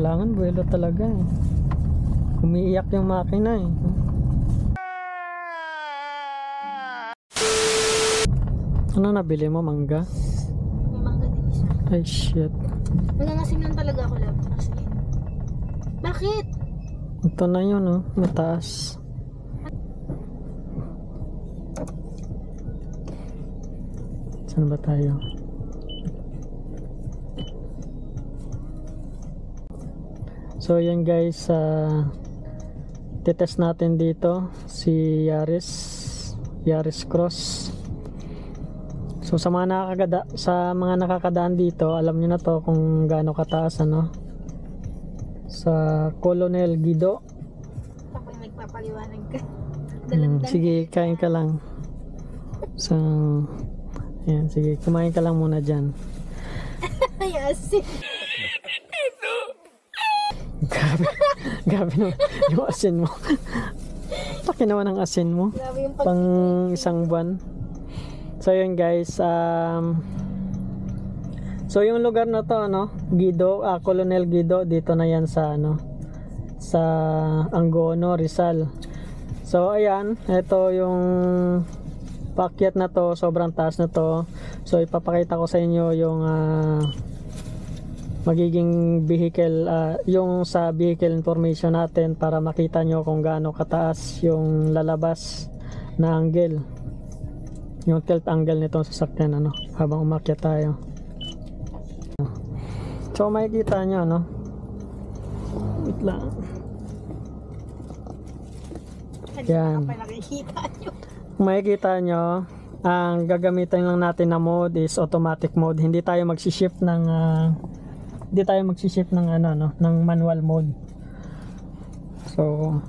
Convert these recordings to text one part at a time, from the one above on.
Kailangan buwelo talaga eh. Umiiyak yung makina eh. Ano nabili mo? Mangga? May mangga din isa. Ay shit. Nangangasim lang talaga ako, love. Kasi, bakit? Ito na yun oh. Mataas. Saan ba tayo? So yan guys, titest natin dito si Yaris Cross. So sa mga nakakadaan dito, alam niyo na to kung gaano kataas ano. Sa Colonel Guido. Ako yung nagpapaliwanag ka. Sige, kain ka lang. So ayan, sige, kumain ka lang muna dyan. Ay, asin. Grabe naman yung asin mo. Laki naman ang asin mo. Grabe yung Pang isang buwan. So yun guys, so yung lugar na to ano, Guido, Colonel Guido, dito na yan sa ano, sa Angono, Rizal. So ayan, ito yung paakyat na to, sobrang taas na to. So ipapakita ko sa inyo yung magiging vehicle, yung sa vehicle information natin para makita nyo kung gaano kataas yung lalabas na angle, yung tilt angle nitong sasakyan ano, habang umakyat tayo. So makikita nyo no, wait lang, yan, makikita nyo ang gagamitin lang natin na mode is automatic mode. Hindi tayo magsishift ng ano no, ng manual mode. So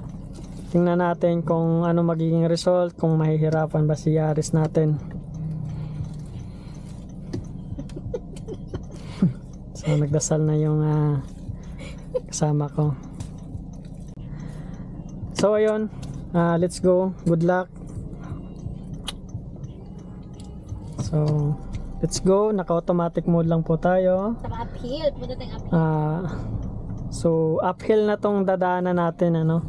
tingnan natin kung ano magiging result, kung mahihirapan ba si Yaris natin. So nagdasal na yung kasama ko. So ayun, let's go, good luck. So let's go, naka-automatic mode lang po tayo. Sa uphill, punta tayong uphill. So uphill na tong dadaanan natin ano.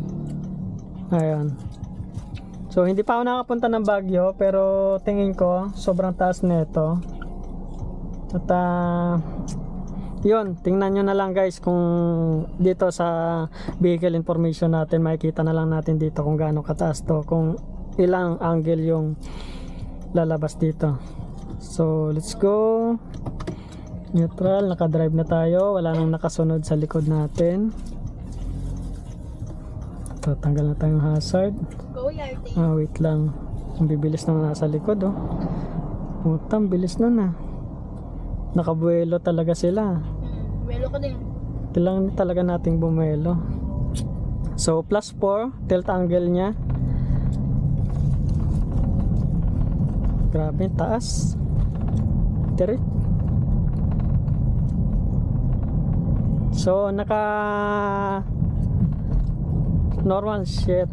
Ayun. So hindi pa ako nakapunta ng Baguio, pero tingin ko sobrang taas nito. At yun, tingnan nyo na lang guys kung dito sa vehicle information natin, makikita na lang natin dito kung gaano kataas to, kung ilang angle yung lalabas dito. So let's go. Neutral, nakadrive na tayo, wala nang nakasunod sa likod natin. So, tanggal na tayong hazard. Go, Yarte. Wait lang, ang bibilis na nasa likod oh. Utang, bilis na. Nakabuelo talaga sila. Buelo ko din. Kailangan talaga nating bumuelo. So plus 4 tilt angle nya. Grabe, taas. Direct. So naka normal shit.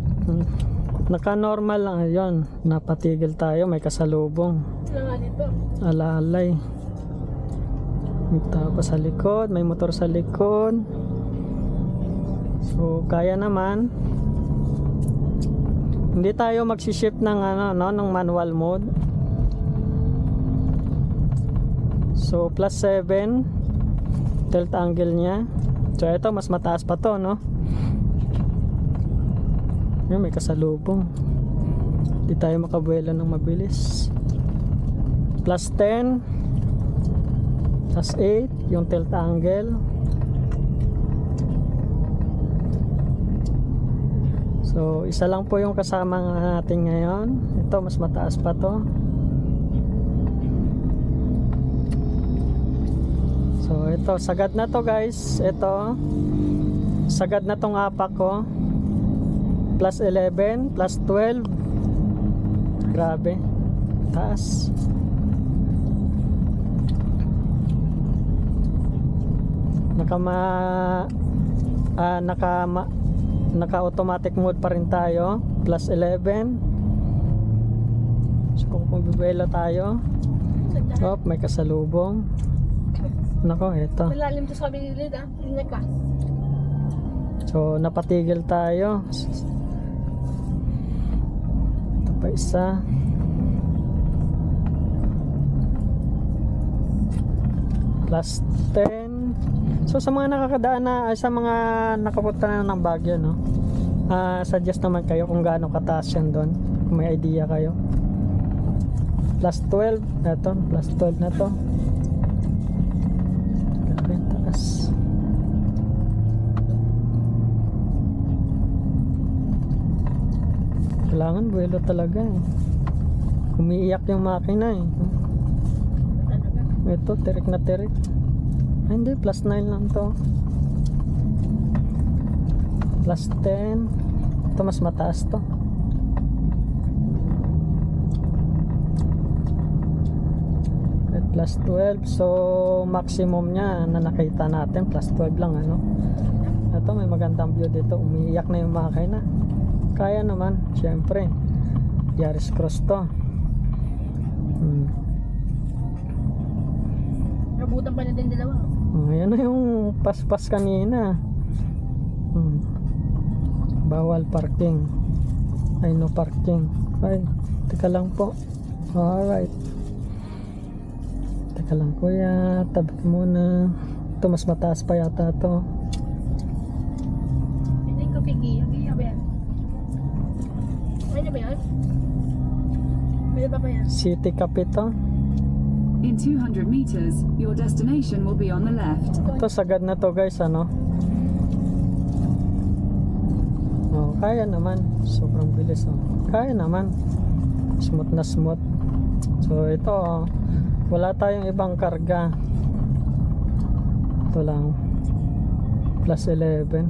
Naka normal lang yon. Napatigil tayo, may kasalubong. Wala nga nito. Alalay. May tao pa sa likod, may motor sa likod. So kaya naman. Hindi tayo magsishift ng ano no, ng manual mode. So plus 7 tilt angle nya. So ito mas mataas pa to no. Yan, may kasalubong. Hindi tayo makabuelo ng mabilis. Plus 10 plus 8 yung tilt angle. So isa lang po yung kasama natin ngayon. Ito mas mataas pa to. So ito, sagad na to guys. Ito sagad na tong apak ko. Plus 11 plus 12. Grabe taas. Naka automatic mode pa rin tayo, plus 11. So kung magbibela tayo, oh, may kasalubong. Nako, eto. Malalim to sa bililid ah. Ingat ka. So napatigil tayo. Ito pa isa. Plus 10. So sa mga nakakadaan na, sa mga nakapunta na ng Baguio, no, suggest naman kayo kung gaano kataas yan doon, kung may idea kayo. Plus 12 na to, plus 12 na to. Grabe ang taas. Kailangan buwelo talaga eh. Umiiyak yung makina eh. Ito, tirik na tirik. Ay, hindi, plus 9 lang to. Plus 10. Ito mas mataas to. At plus 12. So maximum nya na nakita natin plus 12 lang, ano. Ito may magandang view dito. Umiiyak na yung makina. Kaya naman, syempre. Yaris Cross to. Nabutan pa na din dalawa. Ayan na yung paspas kanina. Bawal parking. Ay, no parking. Ay, teka lang po. Alright. Teka lang kuya, tabi ko muna. Ito mas mataas pa yata to. Hindi ko pigi. Giya ba yan? Pwede ba yan? Pwede ba yan? City Cafe to. In 200 meters, your destination will be on the left. Ito sagad na to guys, ano. Oh, kaya naman. Sobrang bilis, oh. Kaya naman. Smooth na smooth. So ito, oh, wala tayong ibang karga. Ito lang. Plus 11.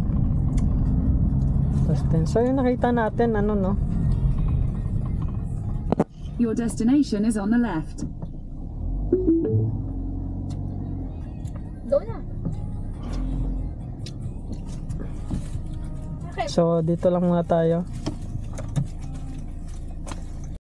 Plus 10. So yung nakita natin, ano, no. Your destination is on the left. Go na. Okay. So dito lang muna tayo.